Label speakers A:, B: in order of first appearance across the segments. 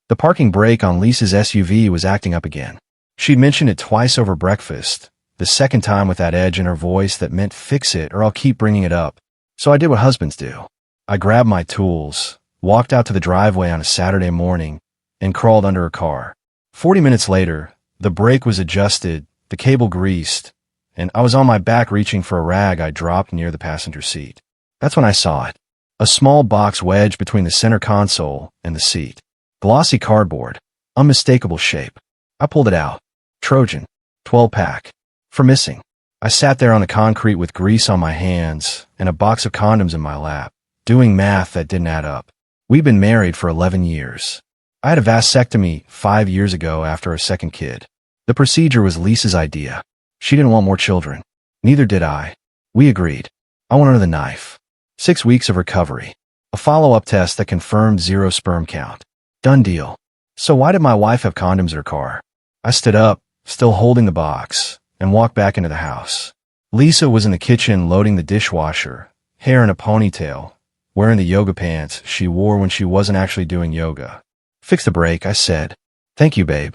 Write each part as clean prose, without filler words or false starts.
A: The parking brake on Lisa's SUV was acting up again. She'd mentioned it twice over breakfast, the second time with that edge in her voice that meant fix it or I'll keep bringing it up. So I did what husbands do. I grabbed my tools, walked out to the driveway on a Saturday morning, and crawled under her car. 40 minutes later, the brake was adjusted, the cable greased, and I was on my back reaching for a rag I dropped near the passenger seat. That's when I saw it. A small box wedged between the center console and the seat. Glossy cardboard. Unmistakable shape. I pulled it out. Trojan. 12-pack. For missing. I sat there on the concrete with grease on my hands and a box of condoms in my lap, doing math that didn't add up. We'd been married for 11 years. I had a vasectomy 5 years ago after our second kid. The procedure was Lisa's idea. She didn't want more children. Neither did I. We agreed. I wanted the knife. 6 weeks of recovery. A follow-up test that confirmed 0 sperm count. Done deal. So why did my wife have condoms in her car? I stood up, still holding the box, and walked back into the house. Lisa was in the kitchen loading the dishwasher, hair in a ponytail, wearing the yoga pants she wore when she wasn't actually doing yoga. Fix the brake, I said. Thank you, babe.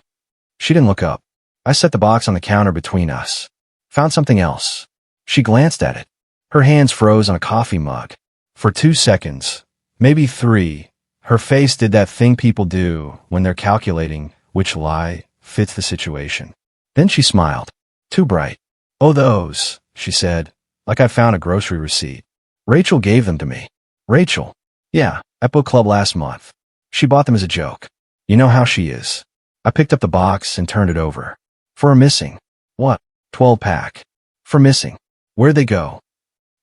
A: She didn't look up. I set the box on the counter between us. Found something else. She glanced at it. Her hands froze on a coffee mug. For 2 seconds, maybe 3, her face did that thing people do when they're calculating which lie fits the situation. Then she smiled. Too bright. Oh, those, she said, like I found a grocery receipt. Rachel gave them to me. Rachel? Yeah, at book club last month. She bought them as a joke. You know how she is. I picked up the box and turned it over. For a missing. What? 12-pack. For missing. Where'd they go?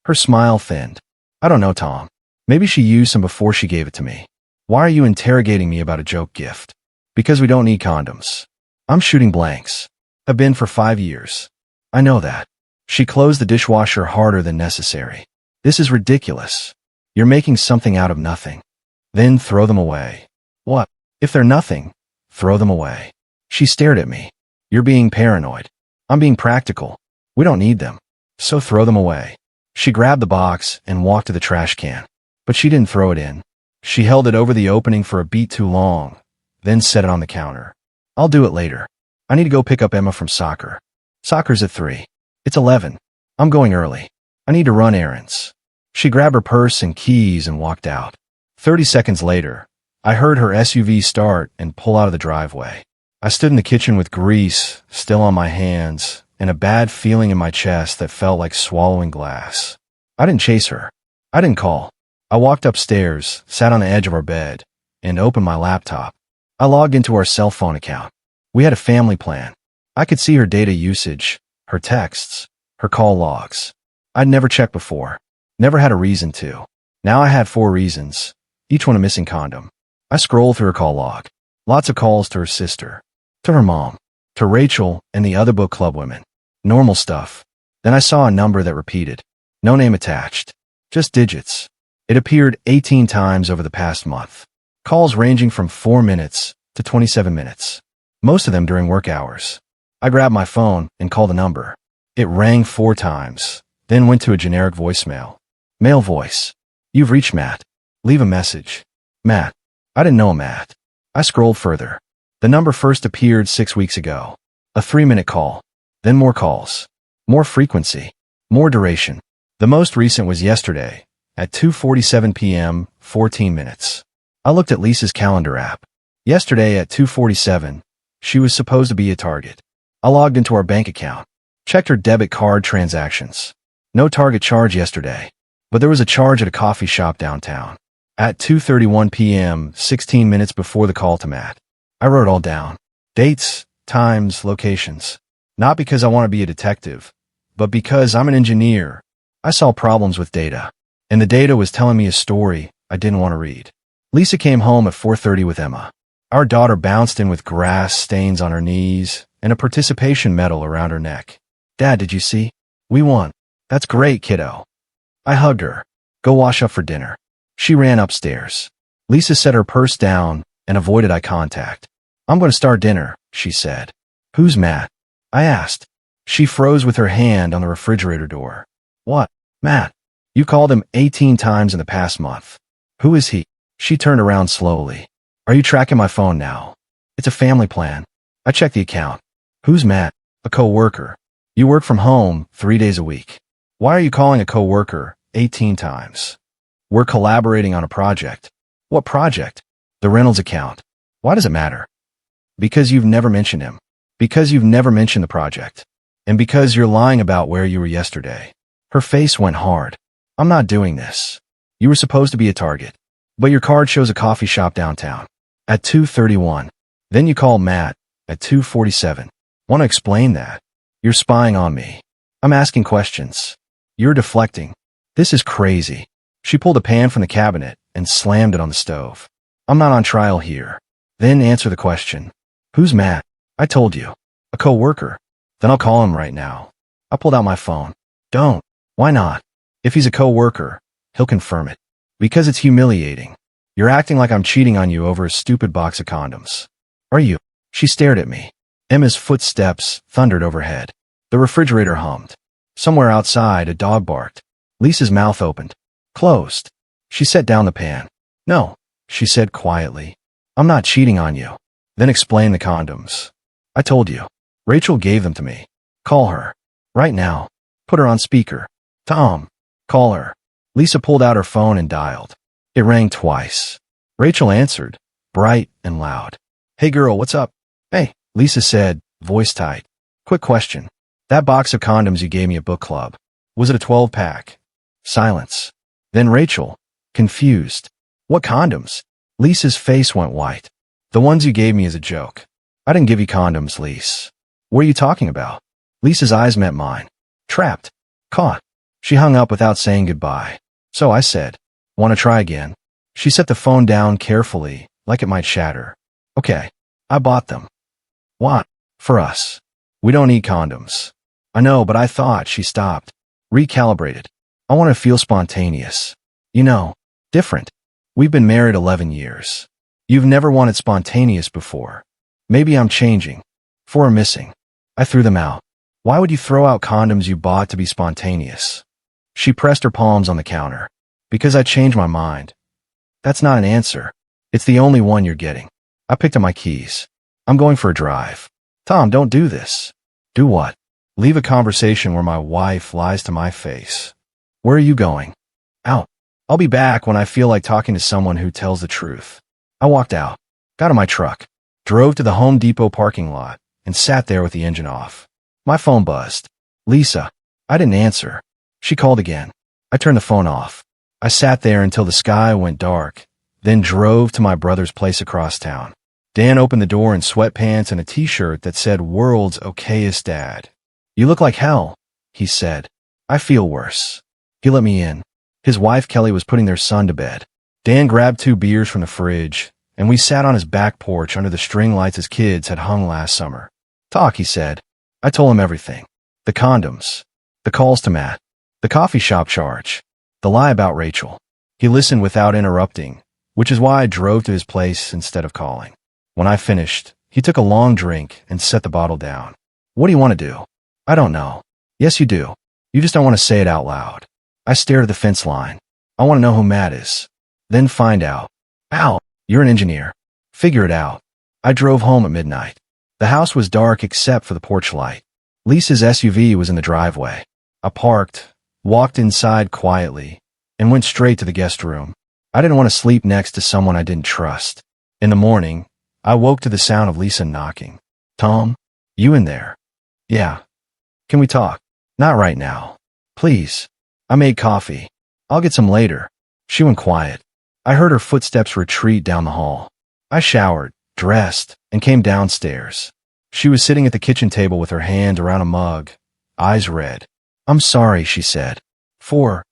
A: Her smile thinned. I don't know, Tom. Maybe she used some before she gave it to me. Why are you interrogating me about a joke gift? Because we don't need condoms. I'm shooting blanks. Have been for 5 years. I know that. She closed the dishwasher harder than necessary. This is ridiculous. You're making something out of nothing. Then throw them away. What? If they're nothing, throw them away. She stared at me. You're being paranoid. I'm being practical. We don't need them. So throw them away. She grabbed the box and walked to the trash can. But she didn't throw it in. She held it over the opening for a beat too long, then set it on the counter. I'll do it later. I need to go pick up Emma from soccer. Soccer's at 3. It's 11. I'm going early. I need to run errands. She grabbed her purse and keys and walked out. 30 seconds later, I heard her SUV start and pull out of the driveway. I stood in the kitchen with grease still on my hands and a bad feeling in my chest that felt like swallowing glass. I didn't chase her. I didn't call. I walked upstairs, sat on the edge of our bed, and opened my laptop. I logged into our cell phone account. We had a family plan. I could see her data usage, her texts, her call logs. I'd never checked before. Never had a reason to. Now I had 4 reasons, each one a missing condom. I scrolled through her call log. Lots of calls to her sister, to her mom, to Rachel and the other book club women. Normal stuff. Then I saw a number that repeated. No name attached. Just digits. It appeared 18 times over the past month. Calls ranging from 4 minutes to 27 minutes. Most of them during work hours. I grabbed my phone and called the number. It rang 4 times, then went to a generic voicemail. Male voice. You've reached Matt. Leave a message. Matt. I didn't know Matt. I scrolled further. The number first appeared 6 weeks ago. A 3-minute call. Then more calls. More frequency. More duration. The most recent was yesterday, at 2:47 p.m., 14 minutes. I looked at Lisa's calendar app. Yesterday at 2:47, she was supposed to be a target. I logged into our bank account. Checked her debit card transactions. No target charge yesterday. But there was a charge at a coffee shop downtown. At 2:31 p.m., 16 minutes before the call to Matt. I wrote it all down. Dates, times, locations. Not because I want to be a detective, but because I'm an engineer. I saw problems with data. And the data was telling me a story I didn't want to read. Lisa came home at 4:30 with Emma. Our daughter bounced in with grass stains on her knees and a participation medal around her neck. Dad, did you see? We won. That's great, kiddo. I hugged her. Go wash up for dinner. She ran upstairs. Lisa set her purse down and avoided eye contact. I'm going to start dinner, she said. Who's Matt? I asked. She froze with her hand on the refrigerator door. What? Matt. You called him 18 times in the past month. Who is he? She turned around slowly. Are you tracking my phone now? It's a family plan. I checked the account. Who's Matt? A co-worker. You work from home 3 days a week. Why are you calling a co-worker 18 times? We're collaborating on a project. What project? The Reynolds account. Why does it matter? Because you've never mentioned him. Because you've never mentioned the project. And because you're lying about where you were yesterday. Her face went hard. I'm not doing this. You were supposed to be a target. But your card shows a coffee shop downtown. At 2:31. Then you call Matt at 2:47. Want to explain that? You're spying on me. I'm asking questions. You're deflecting. This is crazy. She pulled a pan from the cabinet and slammed it on the stove. I'm not on trial here. Then answer the question. Who's Matt? I told you. A co-worker. Then I'll call him right now. I pulled out my phone. Don't. Why not? If he's a co-worker, he'll confirm it. Because it's humiliating. You're acting like I'm cheating on you over a stupid box of condoms. Are you? She stared at me. Emma's footsteps thundered overhead. The refrigerator hummed. Somewhere outside, a dog barked. Lisa's mouth opened. Closed. She set down the pan. No, she said quietly. I'm not cheating on you. Then explain the condoms. I told you. Rachel gave them to me. Call her. Right now. Put her on speaker. Tom. Call her. Lisa pulled out her phone and dialed. It rang twice. Rachel answered, bright and loud. Hey girl, what's up? Hey, Lisa said, voice tight. Quick question. That box of condoms you gave me at book club. Was it a 12-pack? Silence. Then Rachel, confused. What condoms? Lisa's face went white. The ones you gave me as a joke. I didn't give you condoms, Lise. What are you talking about? Lisa's eyes met mine. Trapped. Caught. She hung up without saying goodbye. So I said, want to try again? She set the phone down carefully, like it might shatter. Okay. I bought them. What? For us. We don't need condoms. I know, but I thought. She stopped. Recalibrated. I want to feel spontaneous. You know, different. We've been married 11 years. You've never wanted spontaneous before. Maybe I'm changing. 4 are missing. I threw them out. Why would you throw out condoms you bought to be spontaneous? She pressed her palms on the counter. Because I changed my mind. That's not an answer. It's the only one you're getting. I picked up my keys. I'm going for a drive. Tom, don't do this. Do what? Leave a conversation where my wife lies to my face. Where are you going? Out. I'll be back when I feel like talking to someone who tells the truth. I walked out, got in my truck, drove to the Home Depot parking lot, and sat there with the engine off. My phone buzzed. Lisa. I didn't answer. She called again. I turned the phone off. I sat there until the sky went dark, then drove to my brother's place across town. Dan opened the door in sweatpants and a t-shirt that said World's Okayest Dad. You look like hell, he said. I feel worse. He let me in. His wife Kelly was putting their son to bed. Dan grabbed 2 beers from the fridge, and we sat on his back porch under the string lights his kids had hung last summer. Talk, he said. I told him everything. The condoms. The calls to Matt. The coffee shop charge. The lie about Rachel. He listened without interrupting, which is why I drove to his place instead of calling. When I finished, he took a long drink and set the bottle down. What do you want to do? I don't know. Yes, you do. You just don't want to say it out loud. I stared at the fence line. I want to know who Matt is. Then find out. Al, you're an engineer. Figure it out. I drove home at midnight. The house was dark except for the porch light. Lisa's SUV was in the driveway. I parked, walked inside quietly, and went straight to the guest room. I didn't want to sleep next to someone I didn't trust. In the morning, I woke to the sound of Lisa knocking. Tom, you in there? Yeah. Can we talk? Not right now. Please. I made coffee. I'll get some later. She went quiet. I heard her footsteps retreat down the hall. I showered, dressed, and came downstairs. She was sitting at the kitchen table with her hand around a mug, eyes red. I'm sorry, she said. For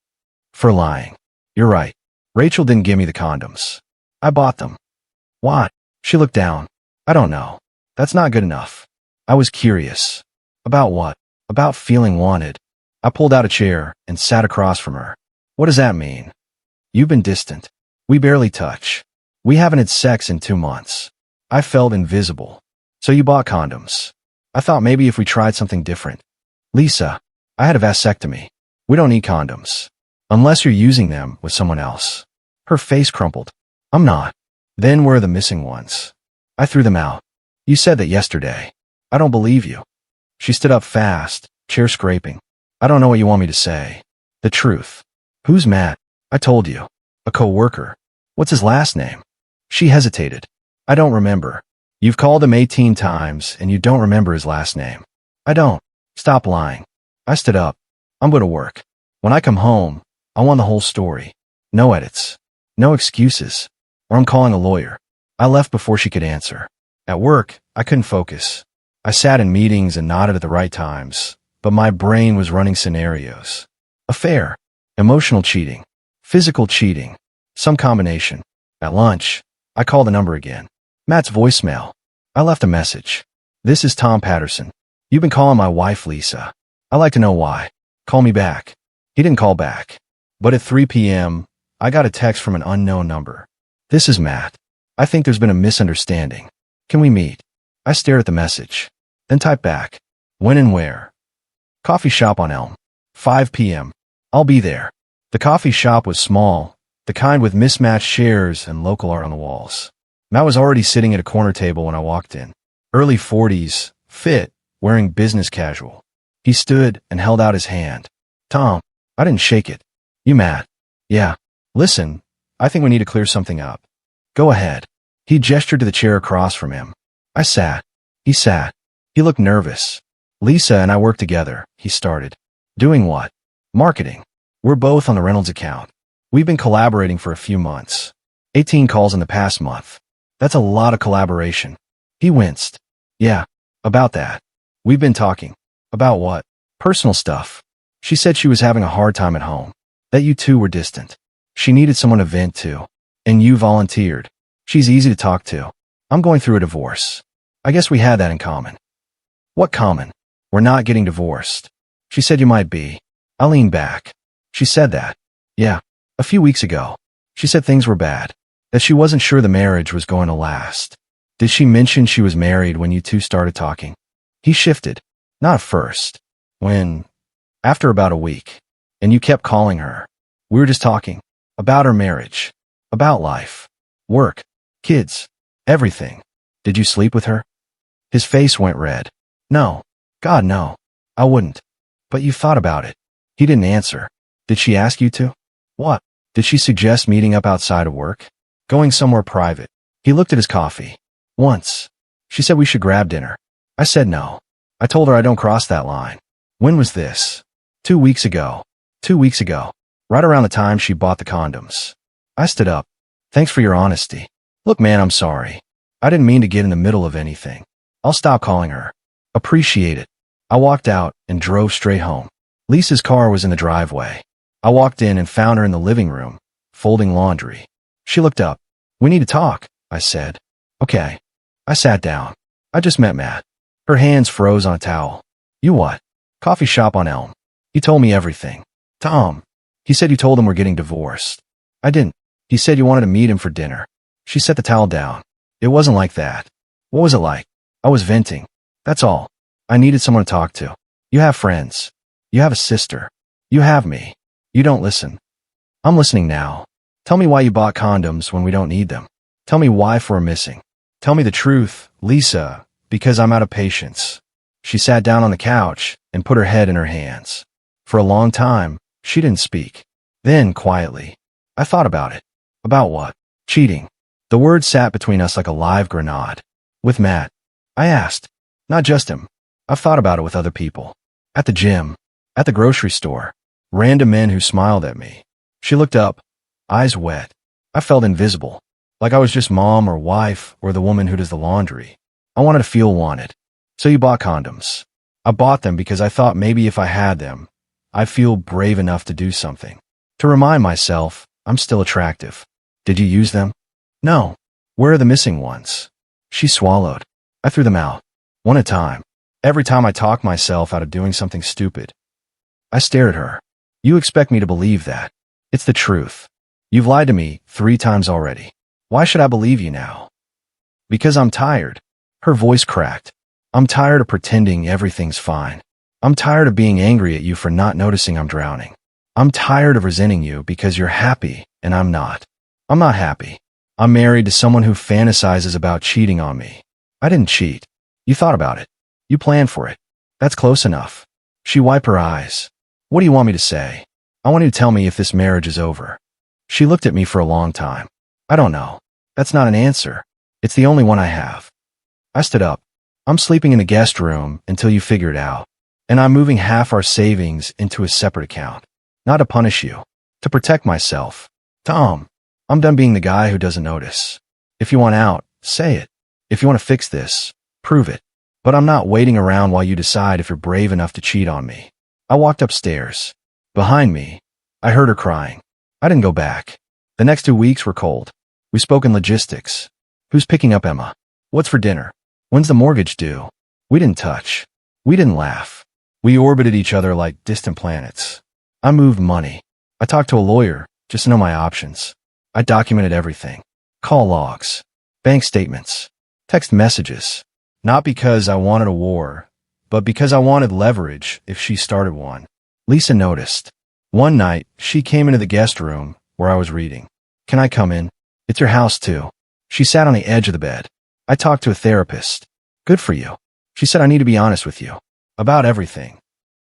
A: lying. You're right. Rachel didn't give me the condoms. I bought them. What? She looked down. I don't know. That's not good enough. I was curious. About what? About feeling wanted. I pulled out a chair and sat across from her. What does that mean? You've been distant. We barely touch. We haven't had sex in 2 months. I felt invisible. So you bought condoms. I thought maybe if we tried something different. Lisa, I had a vasectomy. We don't need condoms. Unless you're using them with someone else. Her face crumpled. I'm not. Then where are the missing ones? I threw them out. You said that yesterday. I don't believe you. She stood up fast, chair scraping. I don't know what you want me to say. The truth. Who's Matt? I told you. A co-worker. What's his last name? She hesitated. I don't remember. You've called him 18 times and you don't remember his last name. I don't. Stop lying. I stood up. I'm going to work. When I come home, I want the whole story. No edits. No excuses. Or I'm calling a lawyer. I left before she could answer. At work, I couldn't focus. I sat in meetings and nodded at the right times, but my brain was running scenarios. Affair. Emotional cheating. Physical cheating. Some combination. At lunch, I called the number again. Matt's voicemail. I left a message. This is Tom Patterson. You've been calling my wife, Lisa. I'd like to know why. Call me back. He didn't call back. But at 3 p.m., I got a text from an unknown number. This is Matt. I think there's been a misunderstanding. Can we meet? I stared at the message. Then typed back. When and where? Coffee shop on Elm. 5 p.m. I'll be there. The coffee shop was small, the kind with mismatched chairs and local art on the walls. Matt was already sitting at a corner table when I walked in. Early 40s, fit, wearing business casual. He stood and held out his hand. Tom. I didn't shake it. You Matt? Yeah. Listen, I think we need to clear something up. Go ahead. He gestured to the chair across from him. I sat. He sat. He looked nervous. Lisa and I work together, he started. Doing what? Marketing. We're both on the Reynolds account. We've been collaborating for a few months. 18 calls in the past month. That's a lot of collaboration. He winced. Yeah, about that. We've been talking. About what? Personal stuff. She said she was having a hard time at home. That you two were distant. She needed someone to vent to. And you volunteered. She's easy to talk to. I'm going through a divorce. I guess we had that in common. What common? We're not getting divorced. She said you might be. I leaned back. She said that. Yeah, a few weeks ago. She said things were bad. That she wasn't sure the marriage was going to last. Did she mention she was married when you two started talking? He shifted. Not at first. When? After about a week. And you kept calling her. We were just talking. About her marriage. About life. Work. Kids. Everything. Did you sleep with her? His face went red. No. God, no. I wouldn't. But you thought about it. He didn't answer. Did she ask you to? What? Did she suggest meeting up outside of work? Going somewhere private? He looked at his coffee. Once. She said we should grab dinner. I said no. I told her I don't cross that line. When was this? 2 weeks ago. 2 weeks ago. Right around the time she bought the condoms. I stood up. Thanks for your honesty. Look, man, I'm sorry. I didn't mean to get in the middle of anything. I'll stop calling her. Appreciate it. I walked out and drove straight home. Lisa's car was in the driveway. I walked in and found her in the living room, folding laundry. She looked up. We need to talk, I said. Okay. I sat down. I just met Matt. Her hands froze on a towel. You what? Coffee shop on Elm. He told me everything. Tom. He said you told him we're getting divorced. I didn't. He said you wanted to meet him for dinner. She set the towel down. It wasn't like that. What was it like? I was venting. That's all. I needed someone to talk to. You have friends. You have a sister. You have me. You don't listen. I'm listening now. Tell me why you bought condoms when we don't need them. Tell me why we're missing. Tell me the truth, Lisa, because I'm out of patience. She sat down on the couch and put her head in her hands. For a long time, she didn't speak. Then, quietly, I thought about it. About what? Cheating. The word sat between us like a live grenade. With Matt. I asked. Not just him. I've thought about it with other people. At the gym. At the grocery store. Random men who smiled at me. She looked up. Eyes wet. I felt invisible. Like I was just mom or wife or the woman who does the laundry. I wanted to feel wanted. So you bought condoms. I bought them because I thought maybe if I had them, I'd feel brave enough to do something. To remind myself, I'm still attractive. Did you use them? No. Where are the missing ones? She swallowed. I threw them out. One at a time. Every time I talked myself out of doing something stupid. I stared at her. You expect me to believe that. It's the truth. You've lied to me 3 times already. Why should I believe you now? Because I'm tired. Her voice cracked. I'm tired of pretending everything's fine. I'm tired of being angry at you for not noticing I'm drowning. I'm tired of resenting you because you're happy and I'm not. I'm not happy. I'm married to someone who fantasizes about cheating on me. I didn't cheat. You thought about it. You planned for it. That's close enough. She wiped her eyes. What do you want me to say? I want you to tell me if this marriage is over. She looked at me for a long time. I don't know. That's not an answer. It's the only one I have. I stood up. I'm sleeping in the guest room until you figure it out. And I'm moving half our savings into a separate account. Not to punish you. To protect myself. Tom, I'm done being the guy who doesn't notice. If you want out, say it. If you want to fix this, prove it. But I'm not waiting around while you decide if you're brave enough to cheat on me. I walked upstairs. Behind me, I heard her crying. I didn't go back. The next 2 weeks were cold. We spoke in logistics. Who's picking up Emma? What's for dinner? When's the mortgage due? We didn't touch. We didn't laugh. We orbited each other like distant planets. I moved money. I talked to a lawyer just to know my options. I documented everything. Call logs. Bank statements. Text messages. Not because I wanted a war, but because I wanted leverage if she started one. Lisa noticed. One night, she came into the guest room where I was reading. Can I come in? It's your house too. She sat on the edge of the bed. I talked to a therapist. Good for you. She said I need to be honest with you. About everything.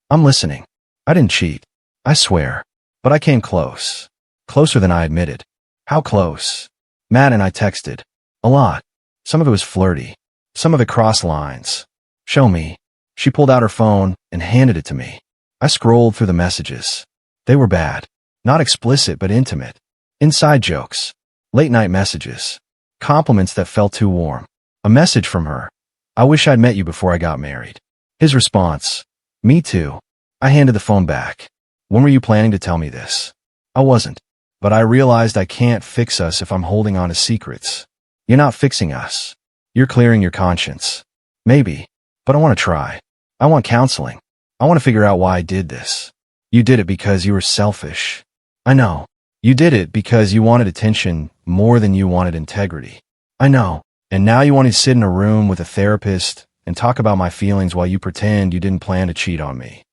A: I'm listening. I didn't cheat. I swear. But I came close. Closer than I admitted. How close? Matt and I texted. A lot. Some of it was flirty. Some of it crossed lines. Show me. She pulled out her phone and handed it to me. I scrolled through the messages. They were bad. Not explicit, but intimate. Inside jokes. Late night messages. Compliments that felt too warm. A message from her. I wish I'd met you before I got married. His response. Me too. I handed the phone back. When were you planning to tell me this? I wasn't. But I realized I can't fix us if I'm holding on to secrets. You're not fixing us. You're clearing your conscience. Maybe. But I want to try. I want counseling. I want to figure out why I did this. You did it because you were selfish. I know. You did it because you wanted attention more than you wanted integrity. I know. And now you want to sit in a room with a therapist and talk about my feelings while you pretend you didn't plan to cheat on me.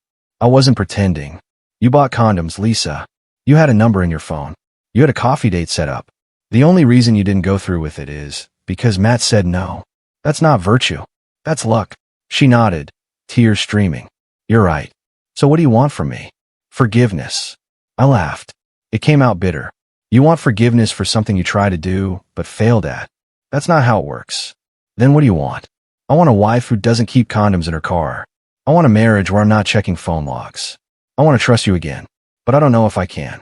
A: I wasn't pretending. You bought condoms, Lisa. You had a number in your phone. You had a coffee date set up. The only reason you didn't go through with it is because Matt said no. That's not virtue. That's luck. She nodded, tears streaming. You're right. So what do you want from me? Forgiveness. I laughed. It came out bitter. You want forgiveness for something you tried to do, but failed at. That's not how it works. Then what do you want? I want a wife who doesn't keep condoms in her car. I want a marriage where I'm not checking phone logs. I want to trust you again, but I don't know if I can.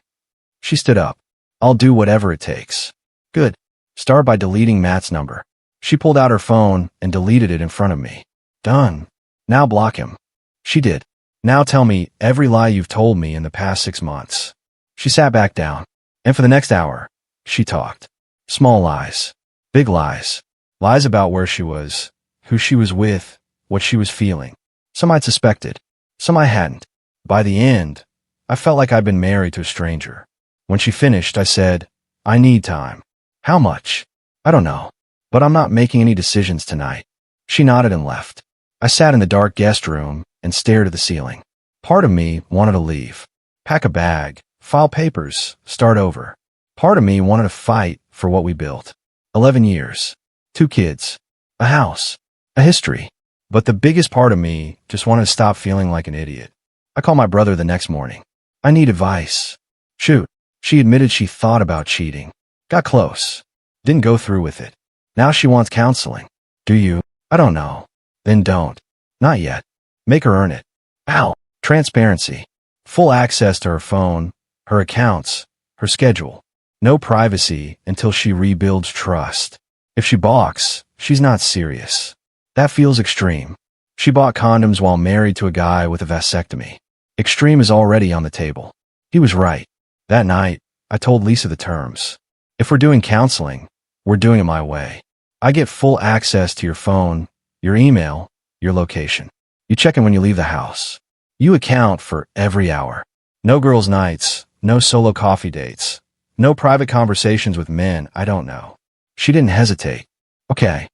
A: She stood up. I'll do whatever it takes. Good. Start by deleting Matt's number. She pulled out her phone and deleted it in front of me. Done. Now block him. She did. Now tell me every lie you've told me in the past 6 months. She sat back down, and for the next hour, she talked. Small lies. Big lies. Lies about where she was, who she was with, what she was feeling. Some I'd suspected. Some I hadn't. By the end, I felt like I'd been married to a stranger. When she finished, I said, I need time. How much? I don't know. But I'm not making any decisions tonight. She nodded and left. I sat in the dark guest room and stared at the ceiling. Part of me wanted to leave. Pack a bag, file papers, start over. Part of me wanted to fight for what we built. 11 years. 2 kids. A house. A history. But the biggest part of me just wanted to stop feeling like an idiot. I called my brother the next morning. I need advice. Shoot. She admitted she thought about cheating. Got close. Didn't go through with it. Now she wants counseling. Do you? I don't know. Then don't. Not yet. Make her earn it. Ow. Transparency. Full access to her phone, her accounts, her schedule. No privacy until she rebuilds trust. If she balks, she's not serious. That feels extreme. She bought condoms while married to a guy with a vasectomy. Extreme is already on the table. He was right. That night, I told Lisa the terms. If we're doing counseling, we're doing it my way. I get full access to your phone, your email, your location. You check in when you leave the house. You account for every hour. No girls' nights, no solo coffee dates, no private conversations with men I don't know. She didn't hesitate. Okay.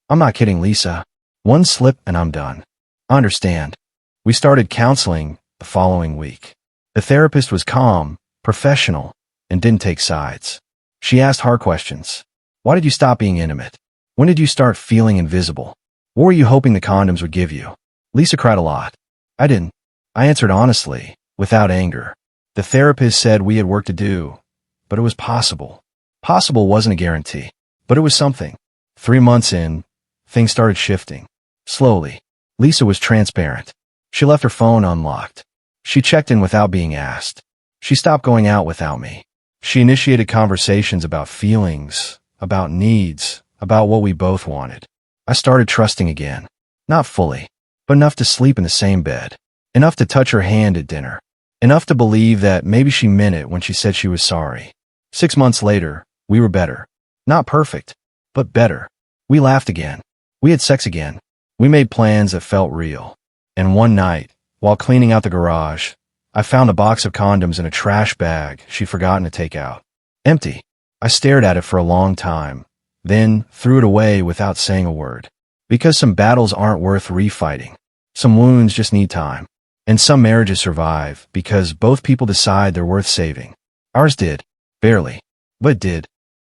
A: I'm not kidding, Lisa. One slip and I'm done. I understand. We started counseling the following week. The therapist was calm, professional, and didn't take sides. She asked hard questions. Why did you stop being intimate? When did you start feeling invisible? What were you hoping the condoms would give you? Lisa cried a lot. I didn't. I answered honestly, without anger. The therapist said we had work to do, but it was possible. Possible wasn't a guarantee, but it was something. 3 months in, things started shifting. Slowly. Lisa was transparent. She left her phone unlocked. She checked in without being asked. She stopped going out without me. She initiated conversations about feelings, about needs, about what we both wanted. I started trusting again. Not fully, but enough to sleep in the same bed. Enough to touch her hand at dinner. Enough to believe that maybe she meant it when she said she was sorry. 6 months later, we were better. Not perfect, but better. We laughed again. We had sex again. We made plans that felt real. And one night, while cleaning out the garage, I found a box of condoms in a trash bag she'd forgotten to take out. Empty. I stared at it for a long time, then threw it away without saying a word. Because some battles aren't worth refighting. Some wounds just need time. And some marriages survive because both people decide they're worth saving. Ours did. Barely. But it did.